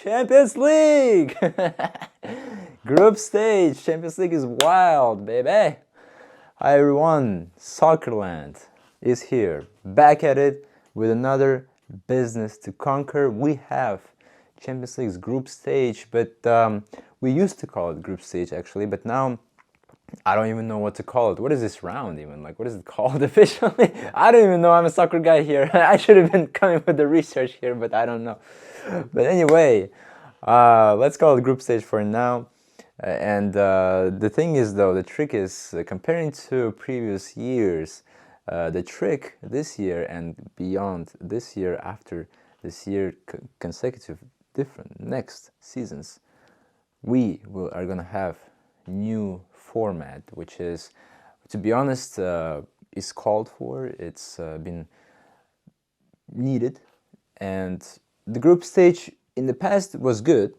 Champions League! Group stage, Champions League is wild, baby! Hi everyone, Soccerland is here, back at it with another business to conquer. We have Champions League's group stage, but we used to call it group stage actually, but now I don't even know what to call it. What is this round even? Like, what is it called officially? I don't even know. I'm a soccer guy here. I should have been coming with the research here, but I don't know. But anyway, let's call it group stage for now. The thing is, though, the trick is comparing to previous years. The trick this year and beyond this year, after this year, consecutive different next seasons, are gonna have new format, which is, to be honest, is called for. It's been needed, and the group stage in the past was good,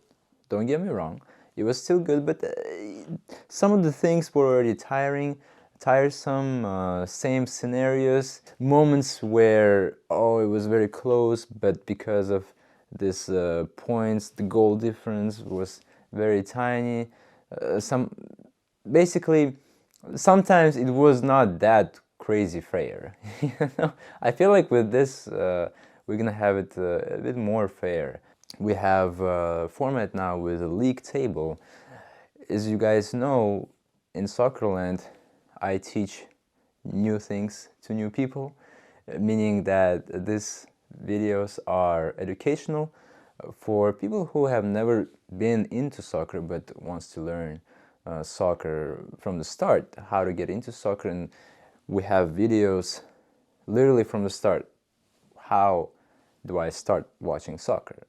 don't get me wrong, it was still good, but some of the things were already tiresome, same scenarios, moments where, oh, it was very close, but because of this points, the goal difference was very tiny. Basically, sometimes it was not that crazy fair. I feel like with this, we're gonna have it a bit more fair. We have a format now with a league table. As you guys know, in Soccerland, I teach new things to new people, meaning that these videos are educational for people who have never been into soccer but wants to learn soccer from the start, how to get into soccer. And we have videos literally from the start. How do I start watching soccer?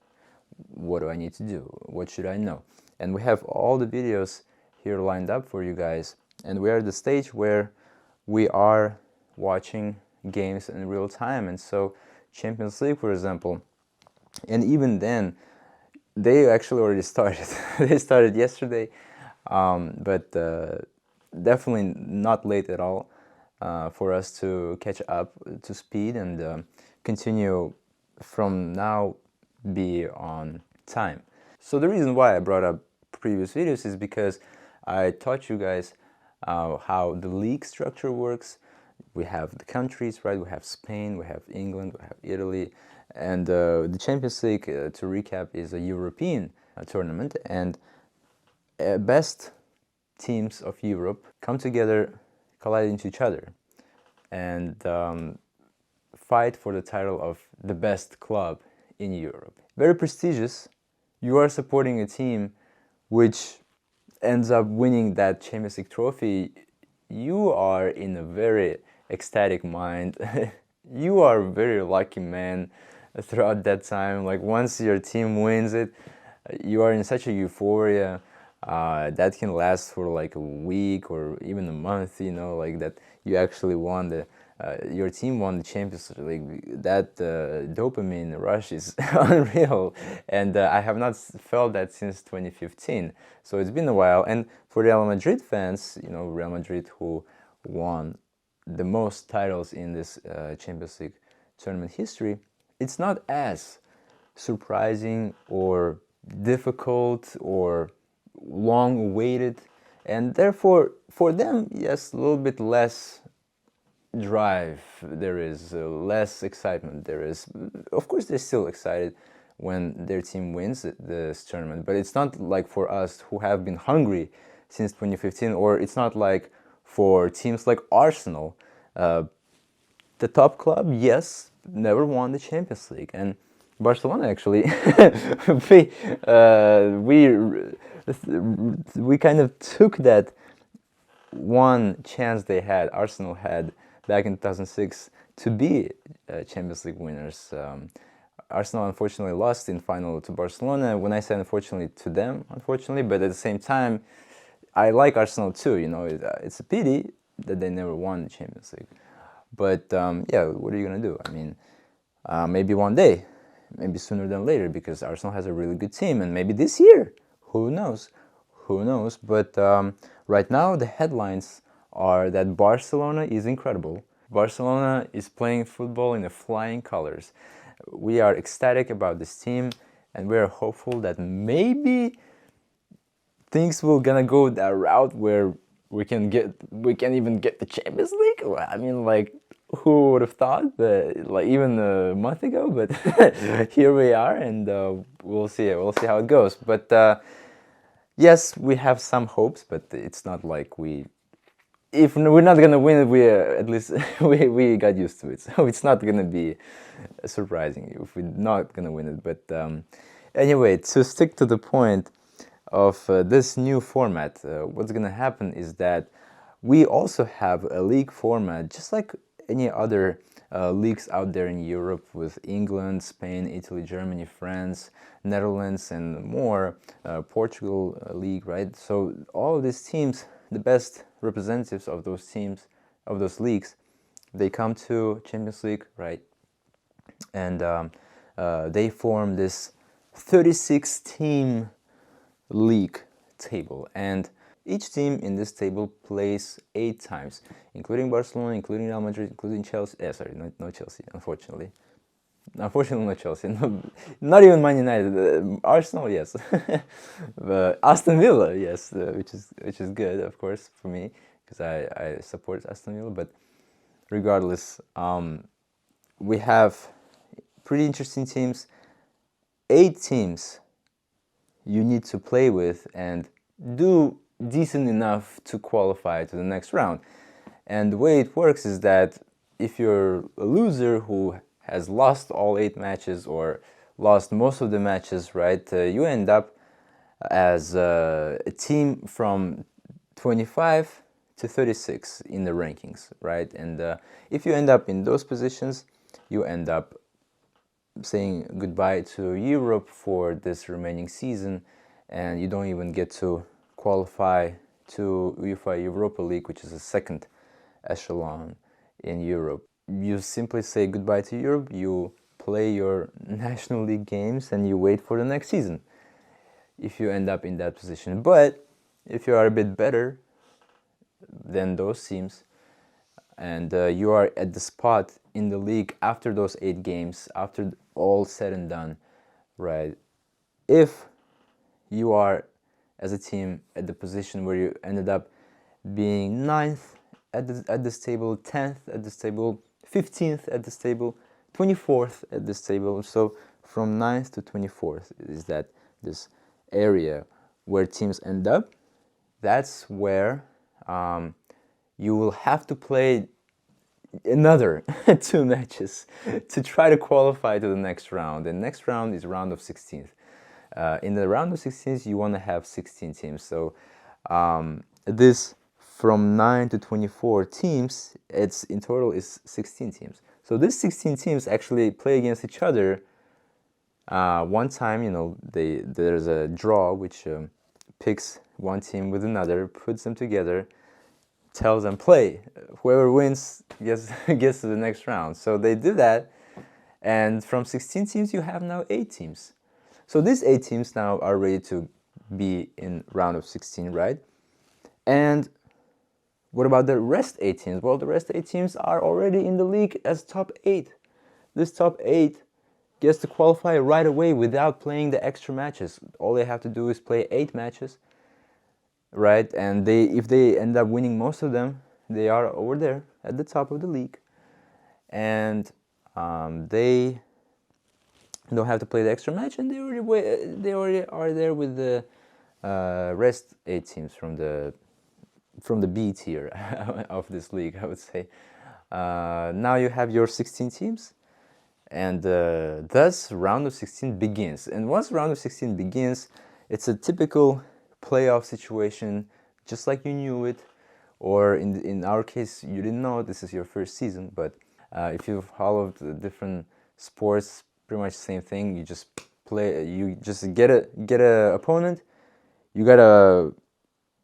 What do I need to do? What should I know? And we have all the videos here lined up for you guys, and we are at the stage where we are watching games in real time. And so Champions League, for example, and even then they actually already started. They started yesterday, but definitely not late at all for us to catch up to speed and continue from now, be on time. So the reason why I brought up previous videos is because I taught you guys how the league structure works. We have the countries, right? We have Spain, we have England, we have Italy, and the Champions League, to recap, is a European tournament, and best teams of Europe come together, collide into each other, and fight for the title of the best club in Europe. Very prestigious. You are supporting a team which ends up winning that Champions League trophy. You are in a very ecstatic mind. You are a very lucky man throughout that time. Like, once your team wins it, you are in such a euphoria that can last for like a week or even a month, you know, like that you actually won your team won the Champions League. That dopamine rush is unreal, and I have not felt that since 2015, so it's been a while. And for Real Madrid fans, you know, Real Madrid, who won the most titles in this Champions League tournament history, it's not as surprising or difficult or long-awaited, and therefore for them, yes, a little bit less drive, there is less excitement. There is, of course, they're still excited when their team wins this tournament, but it's not like for us who have been hungry since 2015, or it's not like for teams like Arsenal, the top club, yes, never won the Champions League. And Barcelona, actually, we kind of took that one chance they had, Arsenal had, back in 2006 to be Champions League winners. Arsenal unfortunately lost in final to Barcelona. When I say unfortunately, to them, unfortunately, but at the same time, I like Arsenal too. You know, it's a pity that they never won the Champions League. But yeah, what are you gonna do? I mean, maybe one day, maybe sooner than later, because Arsenal has a really good team, and maybe this year, who knows? Who knows? But right now, the headlines are that Barcelona is incredible. Barcelona is playing football in the flying colors. We are ecstatic about this team, and we're hopeful that maybe things will gonna go that route where we can even get the Champions League. Well, I mean, like, who would have thought? But like even a month ago, but here we are, and we'll see how it goes. But yes, we have some hopes, but it's not like if we're not gonna win it, we at least we got used to it, so it's not gonna be surprising if we're not gonna win it. But anyway, to stick to the point of this new format, what's gonna happen is that we also have a league format, just like any other leagues out there in Europe, with England, Spain, Italy, Germany, France, Netherlands, and more, Portugal league, right? So all of these teams, the best representatives of those teams, of those leagues, they come to Champions League, right? And they form this 36 team league table, and each team in this table plays 8 times, including Barcelona, including Real Madrid, including Chelsea. Sorry, no Chelsea, unfortunately. Unfortunately, not Chelsea. No, not even Man United. Arsenal, yes. Aston Villa, yes, which is good, of course, for me, because I support Aston Villa. But regardless, we have pretty interesting teams. 8 teams you need to play with and do decent enough to qualify to the next round. And the way it works is that if you're a loser who has lost all 8 matches or lost most of the matches, right, you end up as a team from 25 to 36 in the rankings, right? And if you end up in those positions, you end up saying goodbye to Europe for this remaining season, and you don't even get to qualify to UEFA Europa League, which is the second echelon in Europe. You simply say goodbye to Europe, you play your National League games, and you wait for the next season if you end up in that position. But if you are a bit better than those teams, and you are at the spot in the league after those 8 games, after all said and done, right? If you are, as a team, at the position where you ended up being 9th at this table, 10th at this table, 15th at this table, 24th at this table, so from 9th to 24th is that this area where teams end up. That's where you will have to play another 2 matches to try to qualify to the next round. And next round is round of 16th. In the round of 16th, you want to have 16 teams. So this from 9 to 24 teams, it's in total is 16 teams. So these 16 teams actually play against each other. One time, you know, there's a draw which picks one team with another, puts them together, tells them play. Whoever wins gets to the next round. So they do that, and from 16 teams you have now 8 teams. So these 8 teams now are ready to be in round of 16, right? And what about the rest 8 teams? Well, the rest 8 teams are already in the league as top 8. This top 8 gets to qualify right away without playing the extra matches. All they have to do is play 8 matches, right? And if they end up winning most of them, they are over there at the top of the league, and they don't have to play the extra match, and they already are there with the rest 8 teams from the B tier of this league, I would say. Now you have your 16 teams, and thus round of 16 begins. And once round of 16 begins, it's a typical playoff situation, just like you knew it, or in our case, you didn't know this is your first season. But if you've followed the different sports, pretty much the same thing. You just play. You just get a opponent. You gotta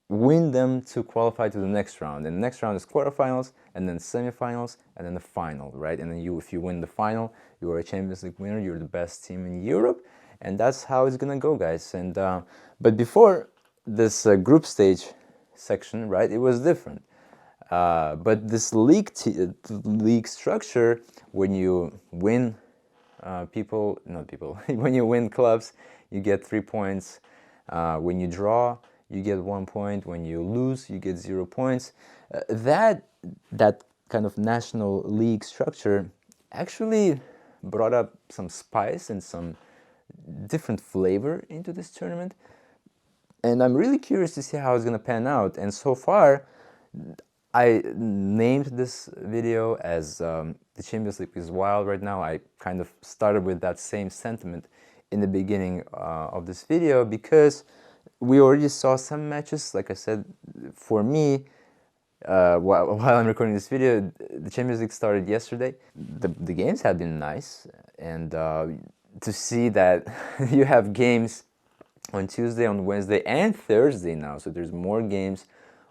win them to qualify to the next round. And the next round is quarterfinals, and then semifinals, and then the final, right? And then if you win the final, you are a Champions League winner. You're the best team in Europe, and that's how it's gonna go, guys. And but before this group stage section, right, it was different. But this league structure, when you win when you win clubs, you get 3 points. When you draw, you get 1 point. When you lose, you get 0 points. That kind of national league structure actually brought up some spice and some different flavor into this tournament. And I'm really curious to see how it's going to pan out. And so far, I named this video as the Champions League is wild right now. I kind of started with that same sentiment in the beginning of this video because we already saw some matches. Like I said, for me, while I'm recording this video, the Champions League started yesterday. The games have been nice, and to see that you have games on Tuesday, on Wednesday, and Thursday now, so there's more games,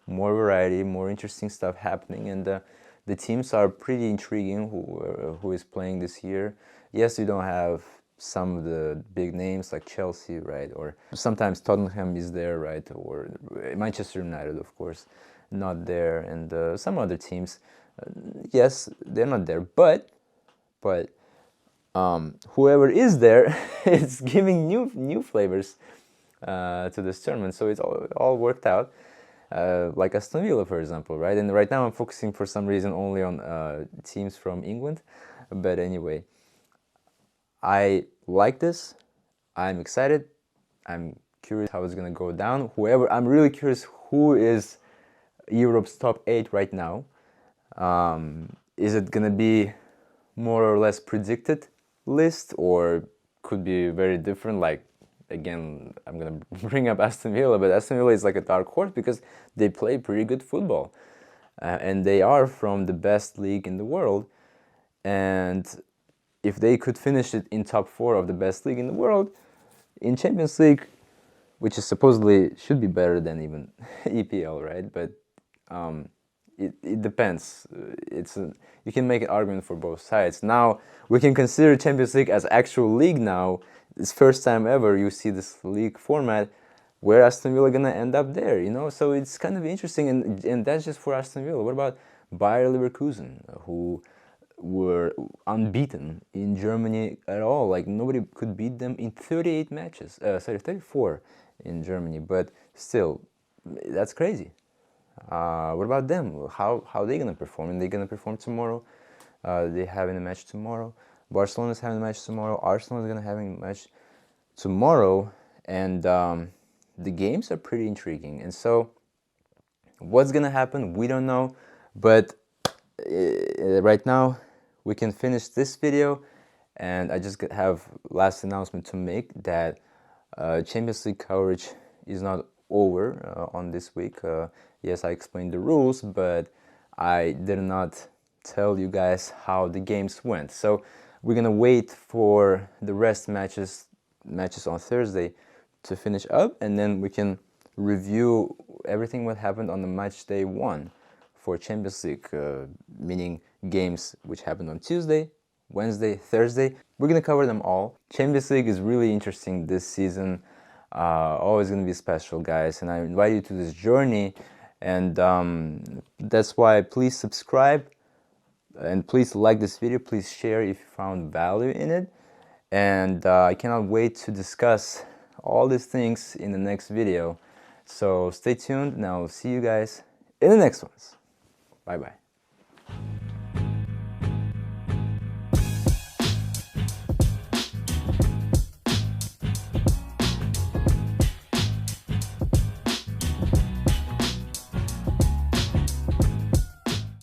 more variety, more interesting stuff happening, and the teams are pretty intriguing who is playing this year. Yes, you don't have some of the big names like Chelsea, right, or sometimes Tottenham is there, right, or Manchester United, of course, not there, and some other teams, yes, they're not there, but whoever is there is giving new flavors to this tournament, so it's all worked out. Like Aston Villa, for example, right? And right now I'm focusing for some reason only on teams from England, but anyway, I like this. I'm excited. I'm curious how it's gonna go down. I'm really curious who is Europe's top 8 right now. Is it gonna be more or less predicted list, or could be very different? Like, again, I'm gonna bring up Aston Villa, but Aston Villa is like a dark horse because they play pretty good football, and they are from the best league in the world. And if they could finish it in top 4 of the best league in the world, in Champions League, which is supposedly should be better than even EPL, right? But it depends. You can make an argument for both sides. Now we can consider Champions League as actual league now. It's first time ever you see this league format where Aston Villa gonna end up there, you know? So it's kind of interesting, and that's just for Aston Villa. What about Bayer Leverkusen, who were unbeaten in Germany at all? Like, nobody could beat them in 38 matches. 34 in Germany, but still, that's crazy. What about them? How are they gonna perform? And they're gonna perform tomorrow. They're having a match tomorrow. Barcelona is having a match tomorrow. Arsenal is gonna having a match tomorrow, and the games are pretty intriguing. And so, what's gonna happen? We don't know. But right now, we can finish this video, and I just have last announcement to make that Champions League coverage is not over on this week. Yes, I explained the rules, but I did not tell you guys how the games went. So we're gonna wait for the rest matches on Thursday to finish up, and then we can review everything what happened on the match day 1 for Champions League, meaning games which happened on Tuesday, Wednesday, Thursday. We're gonna cover them all. Champions League is really interesting this season. Always gonna be special, guys, and I invite you to this journey, and that's why please subscribe, and please like this video, please share if you found value in it, and I cannot wait to discuss all these things in the next video. So stay tuned, and I'll see you guys in the next ones. Bye bye.